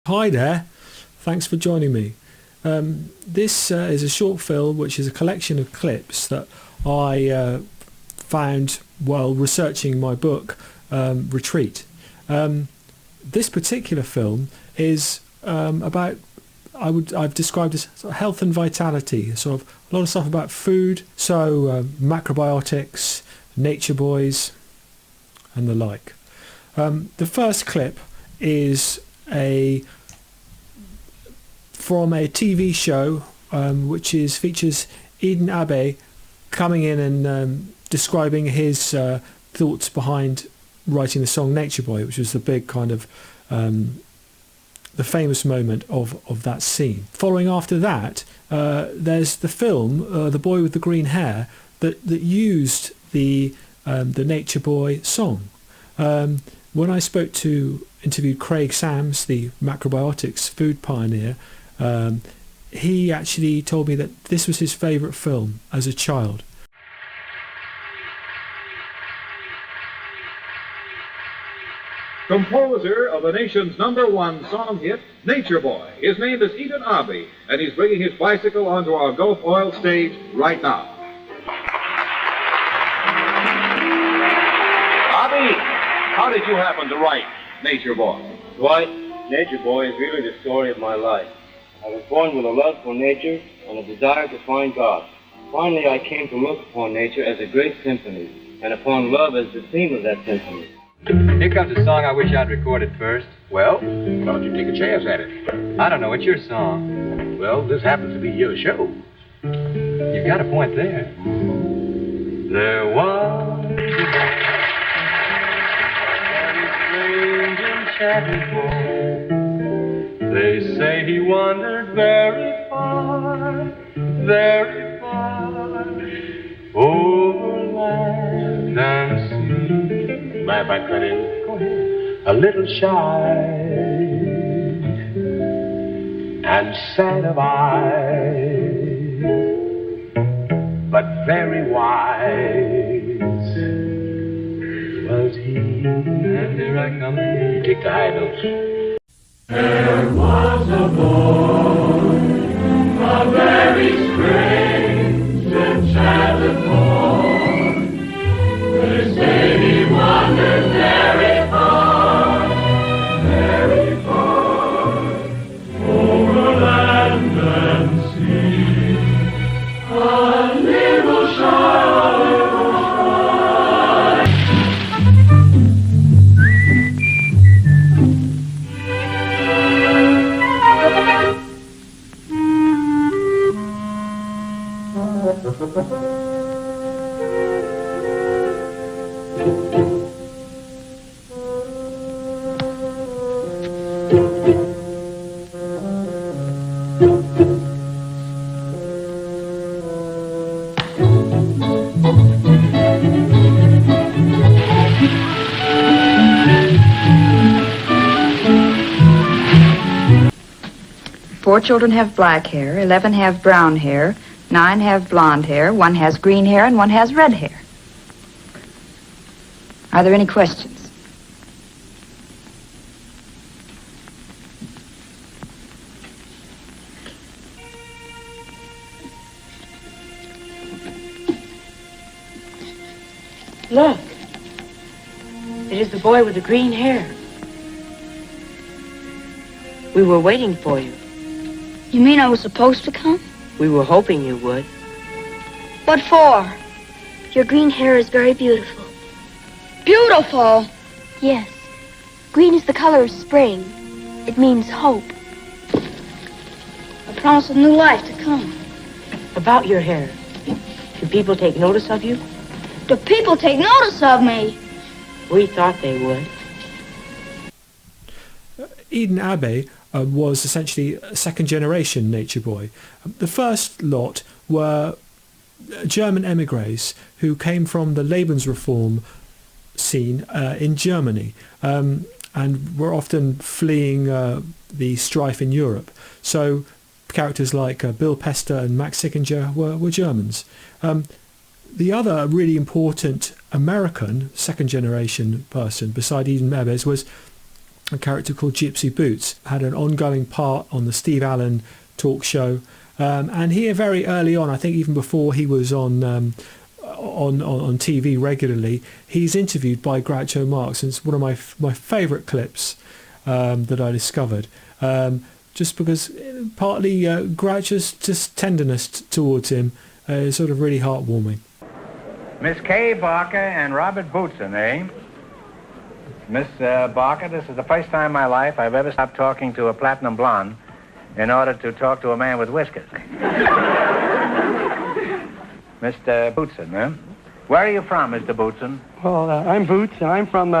Hi there, thanks for joining me. This is a short film which is a collection of clips that I found while researching my book, Retreat. This particular film is about, I've described as sort of health and vitality, sort of a lot of stuff about food, so macrobiotics, nature boys and the like. The first clip is from a TV show which features Eden Abbey coming in and describing his thoughts behind writing the song Nature Boy, which was the big kind of the famous moment of that scene. Following after that, there's the film The Boy with the Green Hair that used the Nature Boy song. When I interviewed Craig Sams, the macrobiotics food pioneer, he actually told me that this was his favourite film as a child. Composer of the nation's #1 song hit, Nature Boy. His name is Eden Abbey, and he's bringing his bicycle onto our Gulf Oil stage right now. Abbey, how did you happen to write Nature Boy? Dwight, Nature Boy is really the story of my life. I was born with a love for nature and a desire to find God. Finally, I came to look upon nature as a great symphony, and upon love as the theme of that symphony. Here comes a song I wish I'd recorded first. Well, why don't you take a chance at it? I don't know, it's your song. Well, this happens to be your show. You've got a point there. There was a very strange and chatty boy. They say he wandered very far, over land and sea. Mind if I cut in? Go ahead. A little shy and sad of eye, but very wise was he. And here I come. You take the high notes. There was a boy, a very strange and shattered boy. They say he wandered very far, over land and sea. A little shy, Four children have black hair, 11 have brown hair, 9 have blonde hair, 1 has green hair, and 1 has red hair. Are there any questions? Look. It is the boy with the green hair. We were waiting for you. You mean I was supposed to come? We were hoping you would. What for? Your green hair is very beautiful. Beautiful? Yes. Green is the color of spring. It means hope. A promise of new life to come. About your hair. Do people take notice of you? Do people take notice of me? We thought they would. Eden Abbey was essentially a second-generation Nature Boy. The first lot were German emigres who came from the Lebensreform scene in Germany and were often fleeing the strife in Europe. So characters like Bill Pester and Max Sickinger were Germans. The other really important American second-generation person beside Eden Abbey was a character called Gypsy Boots, had an ongoing part on the Steve Allen talk show. And here very early on, I think even before he was on TV regularly, he's interviewed by Groucho Marx, and it's one of my favourite clips that I discovered. Just because partly Groucho's just tenderness towards him is sort of really heartwarming. Miss Kay Barker and Robert Bootson, eh? Miss Barker, this is the first time in my life I've ever stopped talking to a platinum blonde in order to talk to a man with whiskers. Mr. Bootson, eh? Where are you from, Mr. Bootson? Well, I'm Boots, and I'm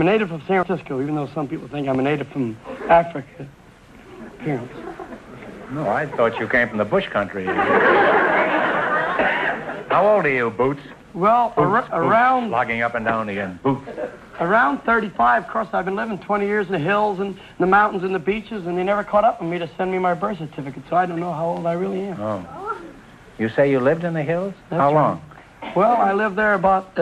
a native of San Francisco, even though some people think I'm a native from Africa. Appearance. No, I thought you came from the bush country. How old are you, Boots? Well, around... Logging up and down again. Boots. Around 35. Of course, I've been living 20 years in the hills and the mountains and the beaches, and they never caught up with me to send me my birth certificate, so I don't know how old I really am. Oh. You say you lived in the hills? That's how long? Right. Well, I lived there about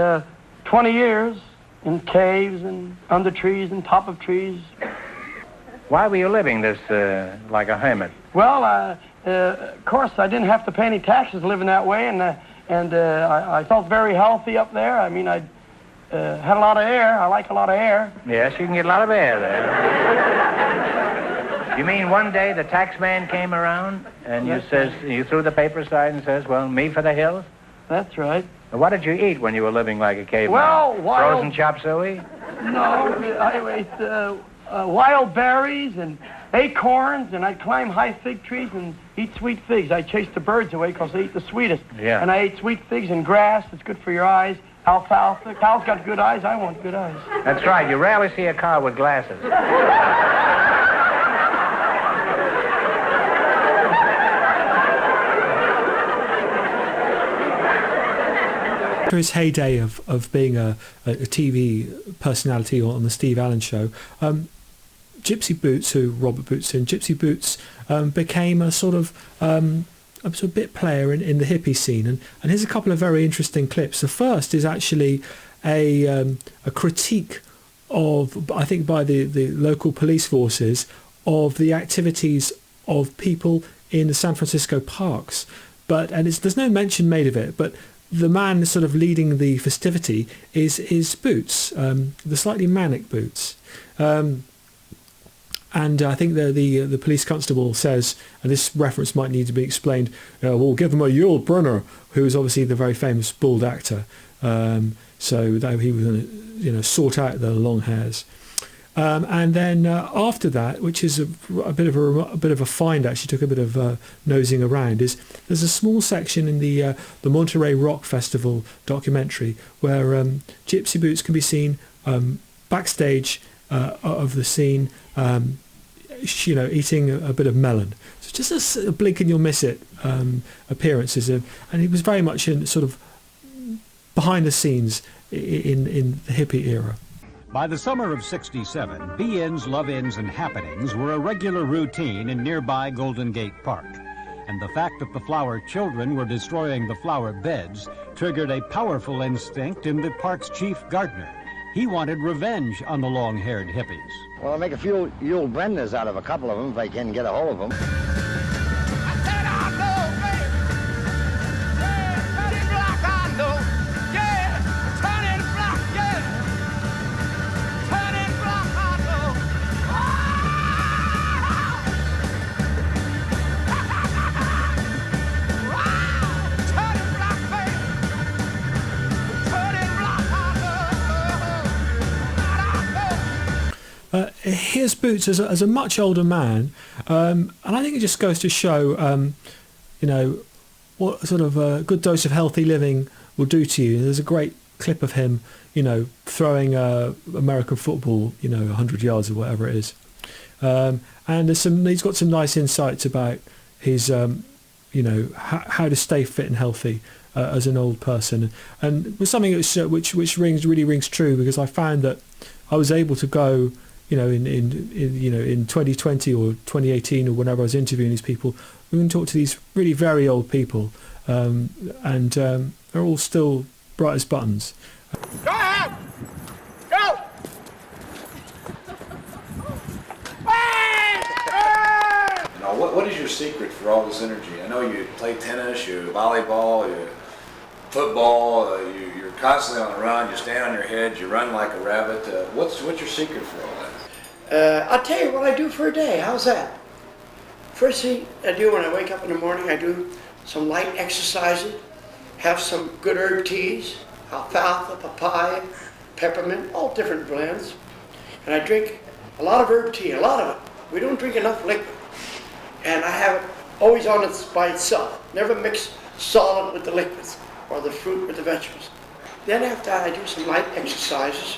20 years in caves and under trees and top of trees. Why were you living this like a hermit? Well, of course, I didn't have to pay any taxes living that way, and I felt very healthy up there. I mean, I had a lot of air. I like a lot of air. Yes, you can get a lot of air there. You mean one day the tax man came around and you threw the paper aside and says, well, me for the hills? That's right. What did you eat when you were living like a caveman? Well, frozen chop suey? No, I ate wild berries and acorns, and I'd climb high fig trees and eat sweet figs. I chased the birds away because they eat the sweetest. Yeah. And I ate sweet figs and grass. It's good for your eyes. Alfalfa. Cow's got good eyes. I want good eyes. That's right. You rarely see a cow with glasses. After his heyday of being a TV personality on the Steve Allen show, Gypsy Boots, who Robert Bootson, Gypsy Boots became a sort of bit player in the hippie scene. And here's a couple of very interesting clips. The first is actually a critique of, I think, by the local police forces of the activities of people in the San Francisco parks. There's no mention made of it, but the man sort of leading the festivity is Boots, the slightly manic Boots. And I think the police constable says, and this reference might need to be explained, we'll give him a Yul Brynner, who is obviously the very famous bald actor. So that he was going to, sort out the long hairs. And then after that, which is a bit of a find, actually took a bit of nosing around, there's a small section in the Monterey Rock Festival documentary where Gypsy Boots can be seen backstage of the scene, eating a bit of melon. So just a blink and you'll miss it appearances, and he was very much in sort of behind the scenes in the hippie era. By the summer of '67, be-ins, love-ins, and happenings were a regular routine in nearby Golden Gate Park. And the fact that the flower children were destroying the flower beds triggered a powerful instinct in the park's chief gardener. He wanted revenge on the long-haired hippies. Well, I'll make a few Yul Bryners out of a couple of them if I can get a hold of them. Here's Boots as a much older man, and I think it just goes to show, what sort of a good dose of healthy living will do to you. There's a great clip of him, throwing American football, 100 yards or whatever it is, and he's got some nice insights about his, how to stay fit and healthy as an old person, and it was something which really rings true, because I found that I was able to go, in 2020 or 2018 or whenever I was interviewing these people, we can talk to these really very old people, and they're all still bright as buttons. Go ahead! Go! your secret for all this energy? I know you play tennis, you volleyball, you football, you're constantly on the run, you stand on your head, you run like a rabbit. What's your secret for all that? I'll tell you what I do for a day. How's that? First thing I do when I wake up in the morning, I do some light exercising, have some good herb teas, alfalfa, papaya, peppermint, all different blends. And I drink a lot of herb tea, a lot of it. We don't drink enough liquid. And I have it always on it by itself. Never mix solid with the liquids or the fruit with the vegetables. Then after I do some light exercises,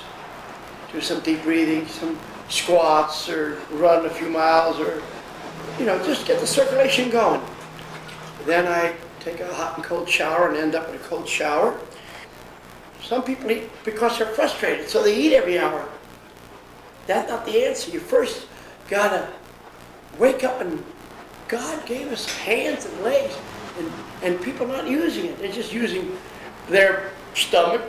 do some deep breathing, some squats or run a few miles or, just get the circulation going. Then I take a hot and cold shower and end up in a cold shower. Some people eat because they're frustrated, so they eat every hour. That's not the answer. You first gotta wake up, and God gave us hands and legs, and people not using it. They're just using their stomach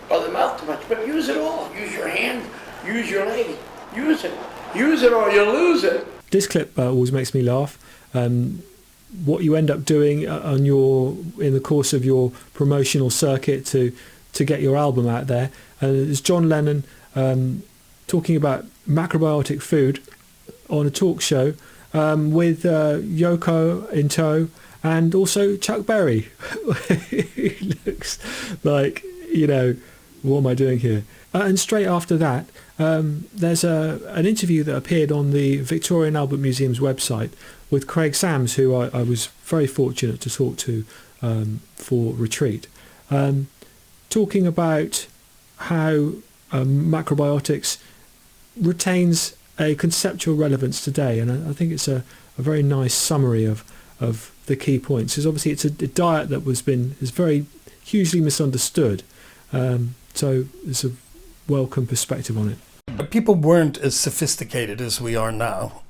or their mouth too much. But use it all. Use your hands, use your legs. Use it. Use it or you'll lose it. This clip always makes me laugh. What you end up doing in the course of your promotional circuit to get your album out there. It's John Lennon talking about macrobiotic food on a talk show with Yoko in tow and also Chuck Berry. He looks like, what am I doing here? And straight after that, there's an interview that appeared on the Victoria and Albert Museum's website with Craig Sams, who I was very fortunate to talk to for Retreat, talking about how macrobiotics retains a conceptual relevance today. And I think it's a very nice summary of the key points. Because obviously it's a diet that is very hugely misunderstood. So it's a welcome perspective on it. People weren't as sophisticated as we are now.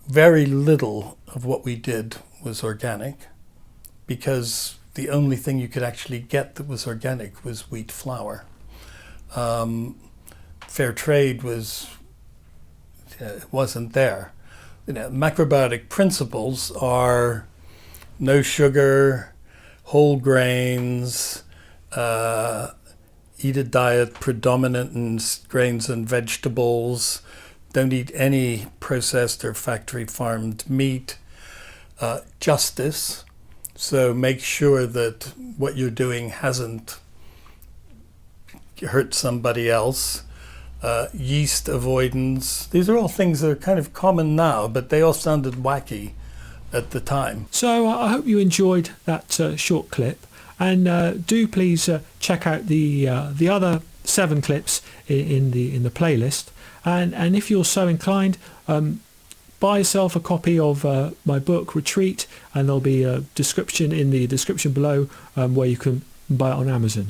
Very little of what we did was organic, because the only thing you could actually get that was organic was wheat flour. Fair trade wasn't there. Macrobiotic principles are no sugar, whole grains, eat a diet predominant in grains and vegetables, don't eat any processed or factory farmed meat, justice, so make sure that what you're doing hasn't hurt somebody else, yeast avoidance. These are all things that are kind of common now, but they all sounded wacky at the time. So I hope you enjoyed that short clip, and do please check out the other 7 clips in the playlist. And if you're so inclined, buy yourself a copy of my book Retreat, and there'll be a description in the description below where you can buy it on Amazon.